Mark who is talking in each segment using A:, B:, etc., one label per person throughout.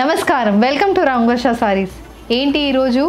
A: నమస్కారం welcome to Rangavarsha saris. ఏంటి ఈరోజు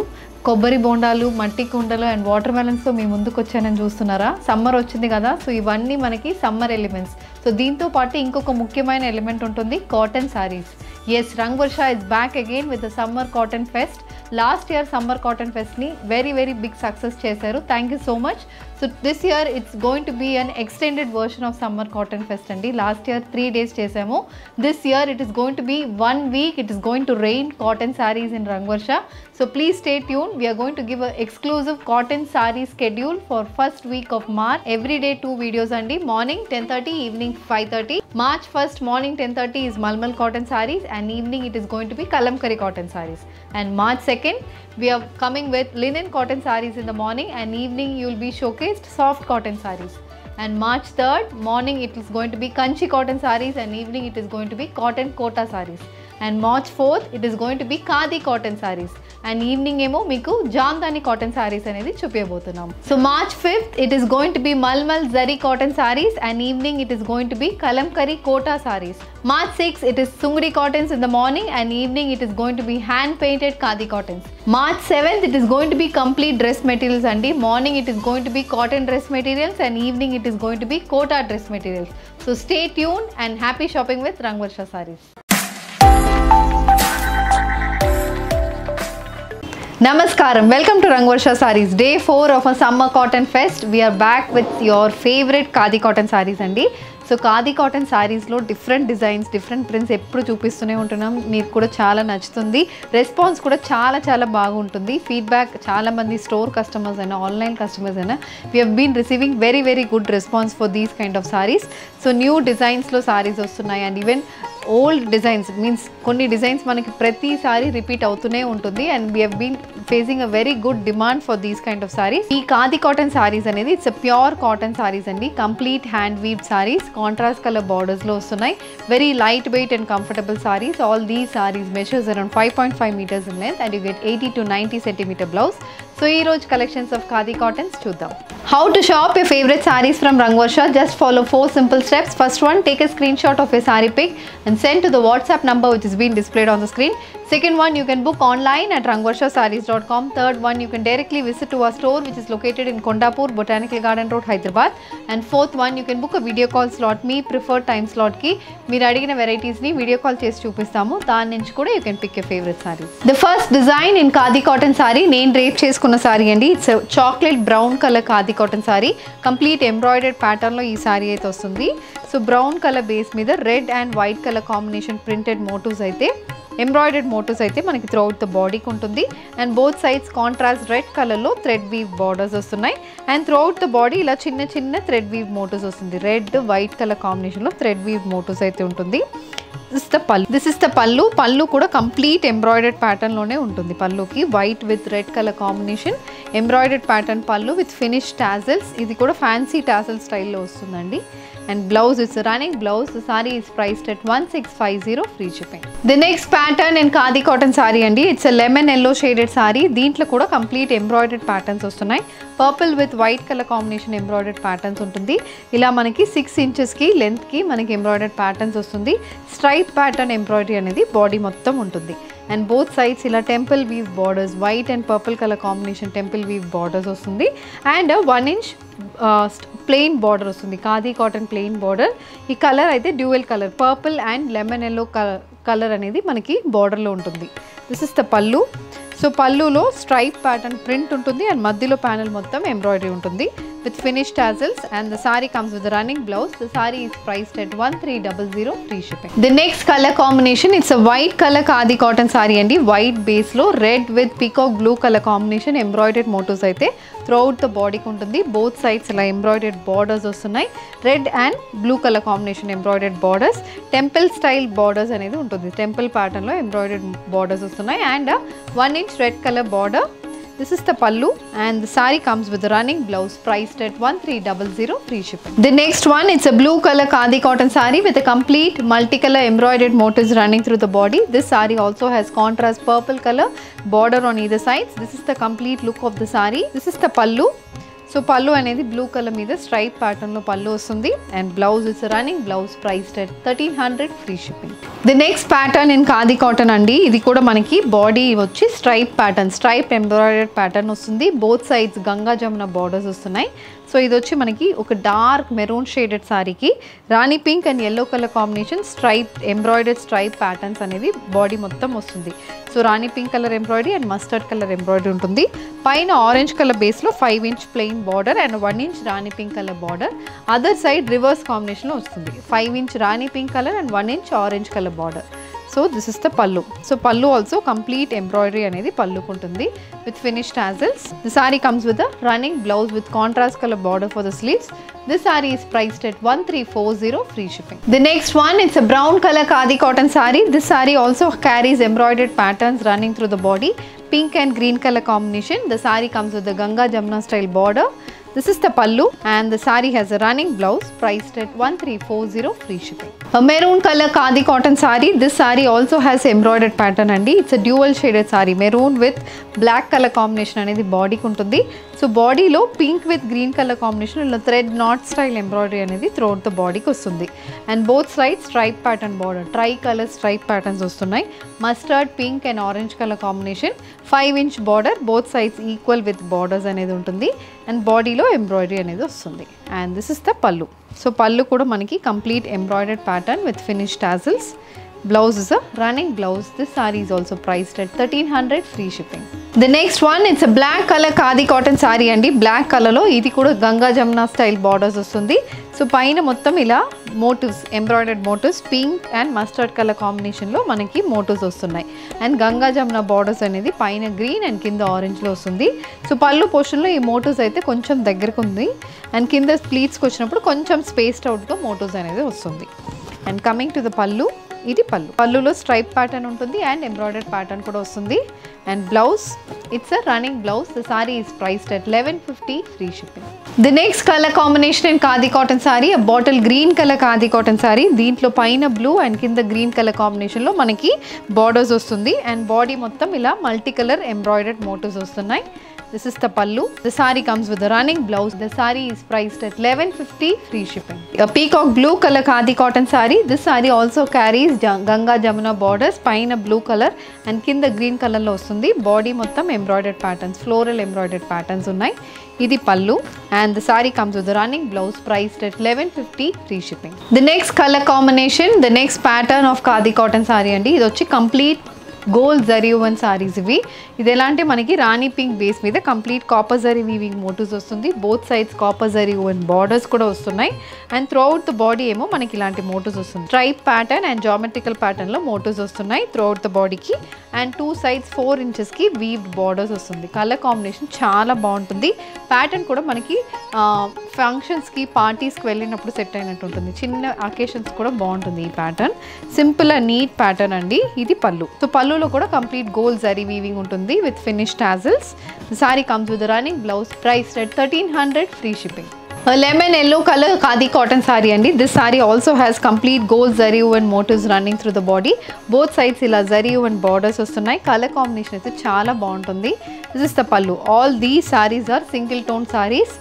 A: కొబ్బరి బోండాలు, మట్టి కుండలు అండ్ వాటర్ మెలన్స్తో మీ ముందుకు వచ్చానని చూస్తున్నారా? సమ్మర్ వచ్చింది కదా, సో ఇవన్నీ మనకి సమ్మర్ ఎలిమెంట్స్. సో దీంతో పాటు ఇంకొక ముఖ్యమైన ఎలిమెంట్ ఉంటుంది, cotton saris. Yes, Rangavarsha is back again with the summer cotton fest. Last year summer cotton ఫెస్ట్ని వెరీ బిగ్ సక్సెస్ చేశారు. Thank you so much. So this year it's going to be an extended version of summer cotton fest అండి. Last year 3 days చేసాము. This year it is going to be 1 week. It is going to rain cotton saris in Rangavarsha. So please stay tune. We are going to give an exclusive cotton saree schedule for first week of March. Every day 2 videos andi. Morning 10:30, evening 5:30. March 1st morning 10:30 is Malmal cotton sarees and evening it is going to be Kalamkari cotton sarees. And March 2nd we are coming with linen cotton sarees in the morning and evening you will be showcased soft cotton sarees. And March 3rd morning it is going to be Kanchi cotton sarees and evening it is going to be cotton kota sarees. And March 4th it is going to be Khadi cotton sarees and evening ఏమో మీకు Jamdani cotton saris అనేది చూపించబోతున్నాం. So March 5th it is going to be Malmal Zari cotton sarees and evening it is going to be Kalamkari kota sarees. March 6th it is Sungri cottons in the morning and evening it is going to be hand painted Khadi cottons. March 7th it is going to be complete dress materials andi. Morning it is going to be cotton dress materials and evening it is going to be kota dress materials. So stay tuned and happy shopping with Rangvarsha sarees. Namaskaram, welcome to Rangvarsha Sarees. Day 4 of a summer cotton fest. We are back with your favorite Khadi cotton sarees andi. So khadi cotton శారీస్లో different designs, different prints ఎప్పుడు చూపిస్తూనే ఉంటున్నాం. మీకు కూడా చాలా నచ్చుతుంది. Response కూడా చాలా బాగుంటుంది. ఫీడ్బ్యాక్ చాలామంది స్టోర్ కస్టమర్స్ అయినా ఆన్లైన్ కస్టమర్స్ అయినా we have been receiving very good response for these kind of saris. So new డిజైన్స్లో సారీస్ వస్తున్నాయి and even old designs means కొన్ని డిజైన్స్ మనకి ప్రతిసారి రిపీట్ అవుతూనే ఉంటుంది and we have been facing a very good demand for these kind of saris. ఈ khadi cotton saris అనేది it's a pure cotton saris అండి. Complete hand weave saris, contrast colour బార్డర్స్లో వస్తున్నాయి. Very light weight and comfortable saris. All these saris measures around 5.5 meters in length and you get 80 to 90 centimeter blouse. So ee roj collections of khadi cottons chuddam. How to shop your favorite sarees from Rangvarsha? Just follow 4 simple steps. First one, take a screenshot of your saree pic and send to the WhatsApp number which is being displayed on the screen. Second one, you can book online at rangvarshasarees.com. Third one, you can directly visit to our store which is located in Kondapur, Botanical Garden Road, Hyderabad. And fourth one, you can book a video call slot. Me preferred time slot ki meer adigina varieties ni video call chesi chupistamu. Dani nunchi kuda you can pick your favorite sarees. The first design in khadi cotton saree nenu drape cheskuన్న saree andi. It's a chocolate brown color khadi cotton saree. Complete embroidered pattern lo ee saree aithe vastundi. So brown color base మీద red and white colour combination printed motifs అయితే, embroidered motifs అయితే మనకి throughout the బాడీకి ఉంటుంది and both sides contrast red కలర్లో thread weave borders వస్తున్నాయి and throughout the body ఇలా చిన్న థ్రెడ్ వీవ్ మోటివ్స్ వస్తుంది. రెడ్ వైట్ కలర్ కాంబినేషన్లో థ్రెడ్ వీవ్ మోటివ్స్ అయితే ఉంటుంది. దిస్ ఇస్ ద పల్లు. పల్లు కూడా కంప్లీట్ ఎంబ్రాయిడర్డ్ ప్యాటర్న్లోనే ఉంటుంది. పల్లుకి white with red colour combination embroidered pattern pallu with finish tassels. ఇది కూడా ఫ్యాన్సీ టాజల్ స్టైల్లో వస్తుందండి. And blouse, it's a running blouse. The saree is priced at 1650 free shipping. The next pattern in khadi cotton saree andi. It's a lemon yellow shaded saree. Deentlo kuda complete embroidered patterns vastunnai. Purple with white color combination embroidered patterns untundi. Ila manaki 6 inches ki length ki manaki embroidered patterns vastundi. Stripe pattern embroidery anedi body mottam untundi. And both sides ఇలా temple weave borders, white and purple colour combination temple weave borders వస్తుంది and 1 inch plain border వస్తుంది. Khadi cotton plain border. ఈ colour అయితే dual colour purple and lemon yellow colour అనేది మనకి బార్డర్లో ఉంటుంది. This is the pallu. So పల్లులో స్ట్రైప్ ప్యాటర్న్ ప్రింట్ ఉంటుంది అండ్ మధ్యలో ప్యానల్ మొత్తం ఎంబ్రాయిడరీ ఉంటుంది with finished tassels and the saree comes with a running blouse. The saree is priced at 1300 free shipping. The next color combination, it's a white color khadi cotton saree andi. White base lo red with peacock blue color combination embroidered motifs aithe throughout the body ki untundi. Both sides la embroidered borders vastunnai. Red and blue color combination embroidered borders. Temple style borders anedi untundi. Temple pattern lo embroidered borders vastunnai and a 1 inch red color border. This is the pallu and the saree comes with a running blouse priced at 1300 free shipping. The next one, it's a blue color khadi cotton saree with a complete multicolor embroidered motifs running through the body. This saree also has contrast purple color border on either sides. This is the complete look of the saree. This is the pallu. So pallu అనేది blue colour మీద stripe ప్యాటర్న్లో పళ్ళు వస్తుంది and blouse is running blouse priced at 1300 free shipping. The next pattern in khadi cotton అండి. ఇది కూడా మనకి body వచ్చి stripe pattern, stripe embroidered pattern వస్తుంది. Both sides Ganga Jamuna borders వస్తున్నాయి. సో ఇది వచ్చి మనకి ఒక డార్క్ మెరూన్ షేడెడ్ సారీకి rani pink and yellow colour combination stripe embroidered stripe patterns అనేది బాడీ మొత్తం వస్తుంది. So rani pink colour embroidery and mustard colour embroidery ఉంటుంది. పైన ఆరెంజ్ కలర్ బేస్లో 5 inch plain border and 1 inch rani pink colour border. Other side reverse కాంబినేషన్లో వస్తుంది. 5 inch rani pink colour and 1 inch orange colour border. So this is the pallu. So pallu also complete embroidery అనేది పల్లుకు ఉంటుంది with finish tassels. The sari comes with running blouse with contrast colour border for the sleeves. This saree is priced at 1340 free shipping. The next one, it's a brown color khadi cotton saree. This saree also carries embroidered patterns running through the body. Pink and green color combination. The saree comes with the Ganga Jamuna style border. This is the pallu and the saree has a running blouse priced at 1340 free shipping. A maroon color khadi cotton saree. This saree also has embroidered pattern andi. It's a dual shaded saree. Maroon with black color combination అనేది బాడీకి ఉంటుంది. So బాడీలో pink with green colour combination ఇలా thread knot style embroidery అనేది throughout the బాడీకి వస్తుంది. And both side stripe pattern border, tri colour stripe patterns వస్తున్నాయి. Mustard pink and orange colour combination 5 inch border, both sides equal with borders అనేది ఉంటుంది. And బాడీలో embroidery అనేది వస్తుంది. And this is the pallu. So pallu కూడా మనకి complete embroidered pattern with finish tassels. Blouse is a running blouse. This saree is also priced at 1300 free shipping. The next one, it's a black color khadi cotton saree andi. Black color lo idi kuda Ganga Jamuna style borders vastundi. So paina mottam ila motifs, embroidered motifs, pink and mustard color combination lo manaki motifs vastunnai. And Ganga Jamuna borders anedi paina green and kinda orange lo vastundi. So pallu portion lo ee motifs aithe koncham daggaraku undi and kinda pleats ku vachinappudu koncham spaced out ga motifs anedi vastundi. And coming to the pallu, ఇది పల్లు. పల్లులో stripe pattern ఉంటుంది and embroidered pattern కూడా వస్తుంది. And blouse, it's a running blouse. The sorry is priced at 1150 free shipping. The next colour combination in khadi cotton sorry, bottle green colour khadi cotton sorry. దీంట్లో పైన blue and కింద green colour కాంబినేషన్లో మనకి borders వస్తుంది. And body మొత్తం ఇలా multi colour embroidered motifs వస్తున్నాయి. This is the pallu. The saree comes with a running blouse. The saree is priced at 1150 free shipping. A peacock blue color khadi cotton saree. This saree also carries Ganga Jamuna borders. Paina blue color and kinda green color lo vastundi. Body mottam embroidered patterns, floral embroidered patterns unnai. Idi pallu and the saree comes with a running blouse priced at 1150 free shipping. The next color combination, the next pattern of khadi cotton saree andi. Idu vachi complete gold zari woven saris ఇవి. ఇది ఎలా అంటే మనకి rani pink base మీద complete copper zari weaving motifs వస్తుంది. Both sides copper zari woven borders కూడా వస్తున్నాయి. And throughout the body ఏమో మనకి ఇలాంటి మోటివ్స్ వస్తుంది. స్ట్రైప్ ప్యాటర్న్ అండ్ జామెట్రికల్ ప్యాటర్న్లో మోటివ్స్ వస్తున్నాయి త్రూఅవుట్ ద బాడీకి. అండ్ 2 sides 4 ఇంచెస్కి వీవ్డ్ బార్డర్స్ వస్తుంది. కలర్ కాంబినేషన్ చాలా బాగుంటుంది. ప్యాటర్న్ కూడా మనకి ఫంక్షన్స్కి పార్టీస్కి వెళ్ళినప్పుడు సెట్ అయినట్టు ఉంటుంది. చిన్న అకేషన్స్ కూడా బాగుంటుంది ఈ pattern. Simple and neat pattern అండి. ఇది పల్లు. సో పల్లులో కూడా కంప్లీట్ గోల్డ్ జరీ వీవింగ్ ఉంటుంది with finish tassels. The sari comes with running blouse priced at 1300 free shipping. Lemon yellow color khadi cotton saree andi. This saree also has complete gold zari woven motifs running through the body. Both sides ila zari woven borders vastunnai. Color combination aithe chaala baaguntundi. This is the pallu. All these sarees are single tone sarees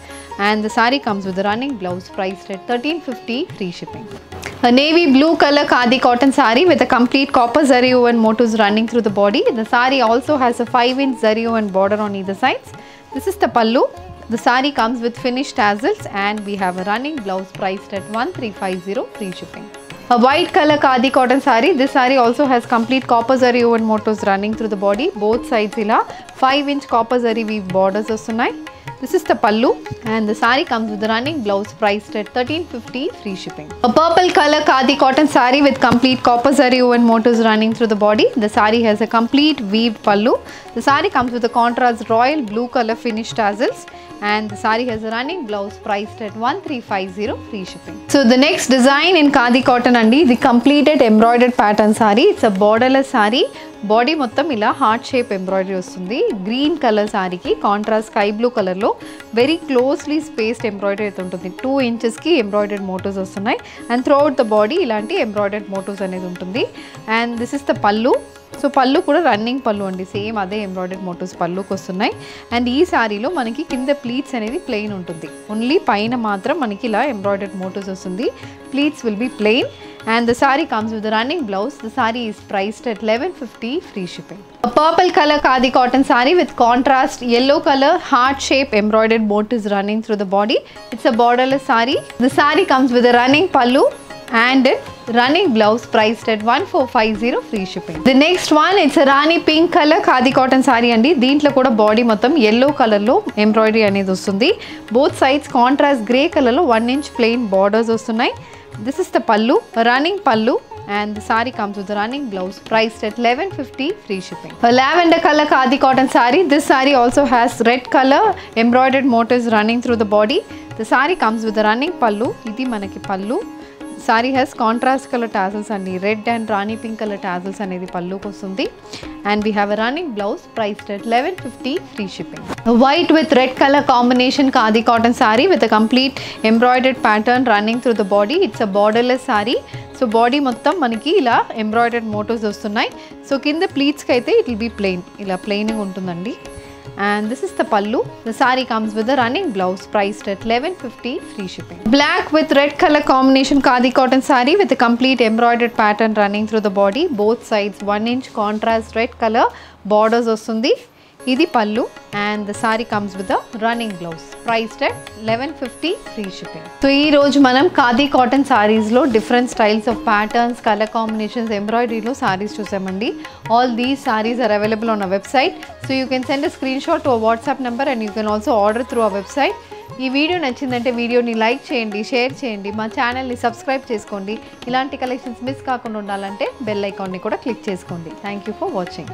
A: and the saree comes with a running blouse priced at 1350 free shipping. A navy blue color khadi cotton saree with a complete copper zari woven motifs running through the body. The saree also has a 5-inch zari woven border on either sides. This is the pallu. The saree comes with finished tassels and we have a running blouse priced at 1350 free shipping. A white color khadi cotton saree. This saree also has complete copper zari woven motifs running through the body. Both sides ila 5-inch copper zari weave borders vastunnai. This is the pallu and the saree comes with a running blouse priced at 1350 free shipping. A purple color khadi cotton saree with complete copper zari woven motifs running through the body. The saree has a complete weaved pallu. The saree comes with a contrast royal blue color finished tassels and the saree has a running blouse priced at 1350 free shipping. So the next design in khadi cotton andi, the completed embroidered pattern saree. It's a borderless saree. Body మొత్తం ఇలా heart shape embroidery వస్తుంది. Green colour సారీకి contrast sky blue కలర్లో very closely spaced embroidery అయితే ఉంటుంది. 2 ఇంచెస్కి embroidered motifs వస్తున్నాయి and throughout the body ఇలాంటి ఎంబ్రాయిడర్డ్ మోటివ్స్ అనేది ఉంటుంది. And this is the pallu. So pallu కూడా రన్నింగ్ పళ్ళు అండి, సేమ్ అదే ఎంబ్రాయిడరీ మోటివ్స్ పళ్ళుకి వస్తున్నాయి. అండ్ ఈ శారీలో మనకి కింద ప్లీట్స్ అనేది ప్లెయిన్ ఉంటుంది, ఓన్లీ పైన మాత్రం మనకి ఇలా ఎంబ్రాయిడరీ మోటివ్స్ వస్తుంది. Pleats will be plain and the saree comes with a running blouse. The saree is priced at 1150 free shipping. A purple color khadi cotton saree with contrast yellow color heart shape embroidered motifs running through the body. It's a borderless saree. The saree comes with a running pallu and running blouse priced at 1450 free shipping. The next one, it's a Rani pink color khadi cotton saree andi. Deentlo kuda body మొత్తం yellow color లో embroidery అనేది వస్తుంది. Both sides contrast grey color లో 1 inch plain borders వస్తున్నాయి. This is the pallu, running pallu, and the saree comes with a running blouse priced at 1150 free shipping. A lavender color khadi cotton saree. This saree also has red color embroidered motifs running through the body. The saree comes with a running pallu. Idi manaki pallu. Saree has contrast color tassels and red and Rani pink color tassels anedi pallu kostundi. And we have a running blouse priced at 1150 free shipping. A white with red color combination khadi cotton saree with a complete embroidered pattern running through the body. It's a borderless saree. So body మొత్తం మనకి ఇలా embroidered motifs వస్తున్నాయి. So కింద ప్లీట్స్కి అయితే it will be plain, ఇలా ప్లెయిన్గా ఉంటుందండి. And this is the pallu. The saree comes with a running blouse priced at 1150 free shipping. Black with red color combination khadi cotton saree with a complete embroidered pattern running through the body. Both sides 1 inch contrast red color borders వస్తుంది. ఇది పల్లు and the saree comes with a running blouse priced at 1150 free shipping. So ఈ రోజు మనం khadi cotton sarees లో different styles of patterns, color combinations, embroidery లో sarees చూసామండి. All these sarees are available on our website. So you can send a screenshot to our WhatsApp number and you can also order through our website. ఈ video నచ్చిందంటే వీడియోని like చేయండి, share చేయండి, మా ఛానల్ని subscribe చేసుకోండి. ఇలాంటి కలెక్షన్స్ మిస్ కాకుండా ఉండాలంటే బెల్ ఐకాన్ని కూడా క్లిక్ చేసుకోండి. Thank you for watching.